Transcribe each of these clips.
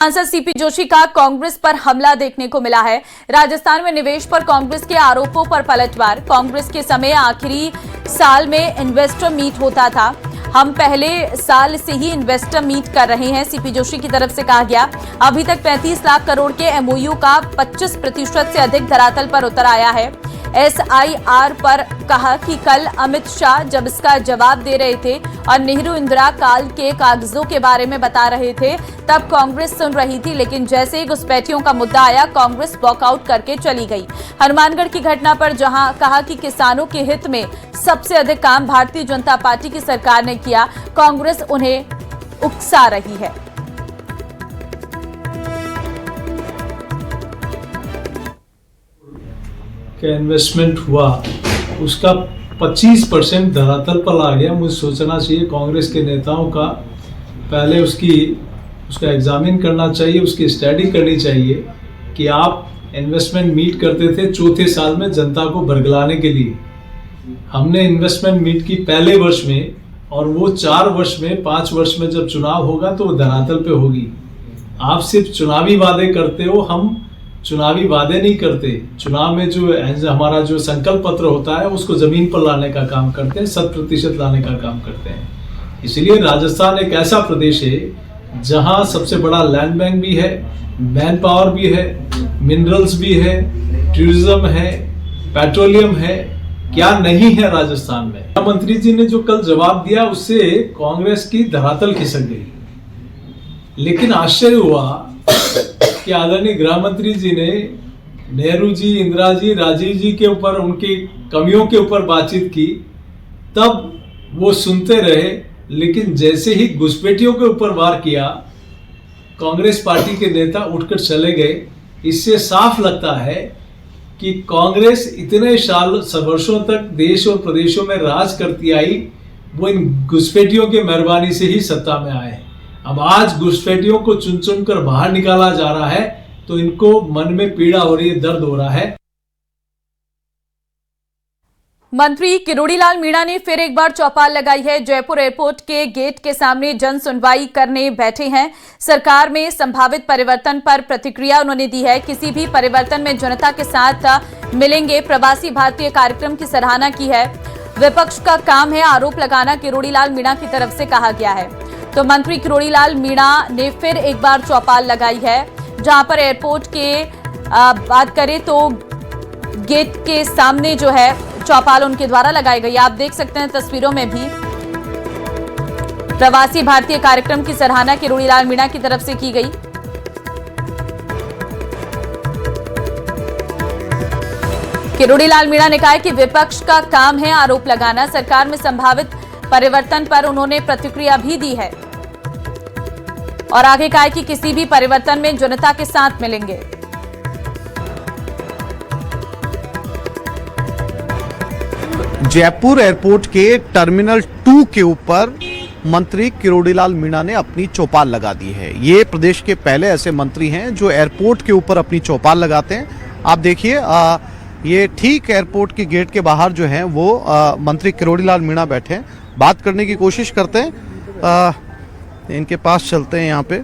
सांसद सीपी जोशी का कांग्रेस पर हमला देखने को मिला है। राजस्थान में निवेश पर कांग्रेस के आरोपों पर पलटवार। कांग्रेस के समय आखिरी साल में इन्वेस्टर मीट होता था। हम पहले साल से ही इन्वेस्टर मीट कर रहे हैं, सीपी जोशी की तरफ से कहा गया। अभी तक 35 लाख करोड़ के एमओयू का 25% से अधिक धरातल पर उतर आया है। एसआईआर पर कहा कि कल अमित शाह जब इसका जवाब दे रहे थे और नेहरू इंदिरा काल के कागजों के बारे में बता रहे थे, तब कांग्रेस सुन रही थी, लेकिन जैसे ही घुसपैठियों का मुद्दा आया, कांग्रेस वॉकआउट करके चली गई। हनुमानगढ़ की घटना पर जहां कहा कि किसानों के हित में सबसे अधिक काम भारतीय जनता पार्टी की सरकार ने किया, कांग्रेस उन्हें उकसा रही है। का इन्वेस्टमेंट हुआ उसका 25% धरातल पर आ गया। मुझे सोचना चाहिए कांग्रेस के नेताओं का, पहले उसका एग्जामिन करना चाहिए, उसकी स्टडी करनी चाहिए कि आप इन्वेस्टमेंट मीट करते थे चौथे साल में जनता को बरगलाने के लिए। हमने इन्वेस्टमेंट मीट की पहले वर्ष में, और वो 4 वर्ष में, 5 वर्ष में जब चुनाव होगा तो वो धरातल पे होगी। आप सिर्फ चुनावी वादे करते हो, हम चुनावी वादे नहीं करते। चुनाव में जो हमारा जो संकल्प पत्र होता है उसको जमीन पर लाने का काम करते हैं, 100% लाने का काम करते हैं। इसलिए राजस्थान एक ऐसा प्रदेश है जहां सबसे बड़ा लैंड बैंक भी है, मैन पावर भी है, मिनरल्स भी है, टूरिज्म है, पेट्रोलियम है, क्या नहीं है राजस्थान में। मंत्री जी ने जो कल जवाब दिया उससे कांग्रेस की धरातल खिसक गई। लेकिन आश्चर्य हुआ कि आदरणीय गृह मंत्री जी ने नेहरू जी, इंदिरा जी, राजीव जी के ऊपर, उनकी कमियों के ऊपर बातचीत की, तब वो सुनते रहे। लेकिन जैसे ही घुसपैठियों के ऊपर वार किया, कांग्रेस पार्टी के नेता उठकर चले गए। इससे साफ लगता है कि कांग्रेस इतने वर्षों तक देश और प्रदेशों में राज करती आई, वो इन घुसपैठियों की मेहरबानी से ही सत्ता में आए। अब आज घुसपैठियों को चुन चुन कर बाहर निकाला जा रहा है तो इनको मन में पीड़ा हो रही है, दर्द हो रहा है। मंत्री किरोड़ीलाल मीणा ने फिर एक बार चौपाल लगाई है। जयपुर एयरपोर्ट के गेट के सामने जन सुनवाई करने बैठे हैं। सरकार में संभावित परिवर्तन पर प्रतिक्रिया उन्होंने दी है। किसी भी परिवर्तन में जनता के साथ मिलेंगे। प्रवासी भारतीय कार्यक्रम की सराहना की है। विपक्ष का काम है आरोप लगाना, किरोड़ीलाल मीणा की तरफ से कहा गया है। तो मंत्री किरोड़ीलाल मीणा ने फिर एक बार चौपाल लगाई है, जहां पर एयरपोर्ट के बात करें तो गेट के सामने जो है चौपाल उनके द्वारा लगाई गई। आप देख सकते हैं तस्वीरों में भी प्रवासी भारतीय कार्यक्रम की सराहना किरोड़ीलाल मीणा की तरफ से की गई। किरोड़ीलाल मीणा ने कहा कि विपक्ष का काम है आरोप लगाना। सरकार में संभावित परिवर्तन पर उन्होंने प्रतिक्रिया भी दी है और आगे कहा कि किसी भी परिवर्तन में जनता के साथ मिलेंगे। जयपुर एयरपोर्ट के टर्मिनल 2 के ऊपर मंत्री किरोड़ीलाल मीणा ने अपनी चौपाल लगा दी है। ये प्रदेश के पहले ऐसे मंत्री हैं जो एयरपोर्ट के ऊपर अपनी चौपाल लगाते हैं। आप देखिए, ये ठीक एयरपोर्ट के गेट के बाहर जो है वो मंत्री किरोड़ीलाल मीणा बैठे हैं, बात करने की कोशिश करते हैं। इनके पास चलते हैं। यहाँ पे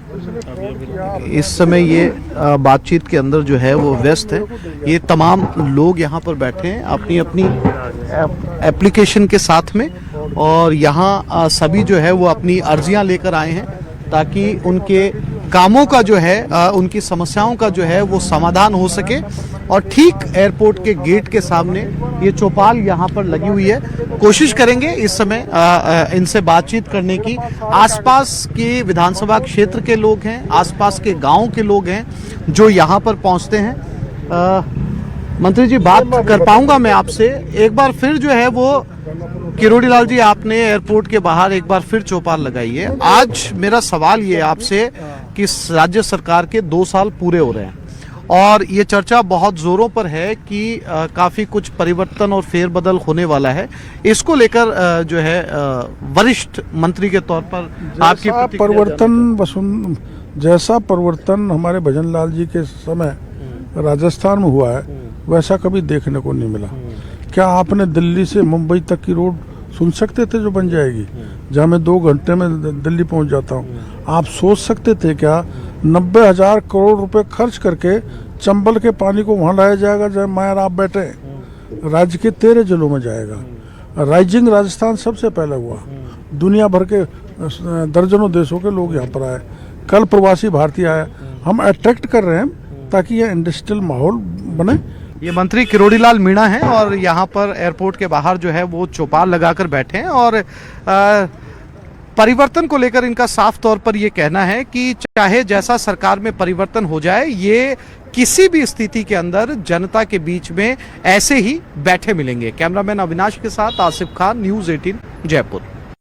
इस समय ये बातचीत के अंदर जो है वो व्यस्त है। ये तमाम लोग यहाँ पर बैठे हैं अपनी अपनी एप्लीकेशन के साथ में, और यहाँ सभी जो है वो अपनी अर्जियां लेकर आए हैं ताकि उनके कामों का जो है, उनकी समस्याओं का जो है वो समाधान हो सके। और ठीक एयरपोर्ट के गेट के सामने ये चौपाल यहाँ पर लगी हुई है। कोशिश करेंगे इस समय इनसे बातचीत करने की। आसपास के विधानसभा क्षेत्र के लोग हैं, आसपास के गांव के लोग हैं जो यहाँ पर पहुँचते हैं। मंत्री जी, बात कर पाऊंगा मैं आपसे एक बार फिर जो है वो? किरोड़ीलाल जी, आपने एयरपोर्ट के बाहर एक बार फिर चौपाल लगाई है। आज मेरा सवाल ये आपसे कि राज्य सरकार के 2 साल पूरे हो रहे हैं और ये चर्चा बहुत जोरों पर है कि काफी कुछ परिवर्तन और फेरबदल होने वाला है। इसको लेकर जो है वरिष्ठ मंत्री के तौर पर आपकी परिवर्तन, जैसा परिवर्तन हमारे भजन लाल जी के समय राजस्थान में हुआ है, वैसा कभी देखने को नहीं मिला। क्या आपने दिल्ली से मुंबई तक की रोड सुन सकते थे जो बन जाएगी, जहाँ मैं 2 घंटे में दिल्ली पहुँच जाता हूँ? आप सोच सकते थे क्या 90,000 करोड़ रुपए खर्च करके चंबल के पानी को वहां लाया जाएगा जहाँ मैं और आप बैठे हैं? राज्य के 13 जिलों में जाएगा। राइजिंग राजस्थान सबसे पहले हुआ। दुनिया भर के दर्जनों देशों के लोग यहाँ पर आए, कल प्रवासी भारतीय आए। हम अट्रैक्ट कर रहे हैं ताकि यह इंडस्ट्रियल माहौल बने। ये मंत्री किरोड़ीलाल मीणा हैं और यहाँ पर एयरपोर्ट के बाहर जो है वो चौपाल लगाकर बैठे हैं और परिवर्तन को लेकर इनका साफ तौर पर ये कहना है कि चाहे जैसा सरकार में परिवर्तन हो जाए, ये किसी भी स्थिति के अंदर जनता के बीच में ऐसे ही बैठे मिलेंगे। कैमरामैन अविनाश के साथ आसिफ खान, न्यूज़ 18 जयपुर।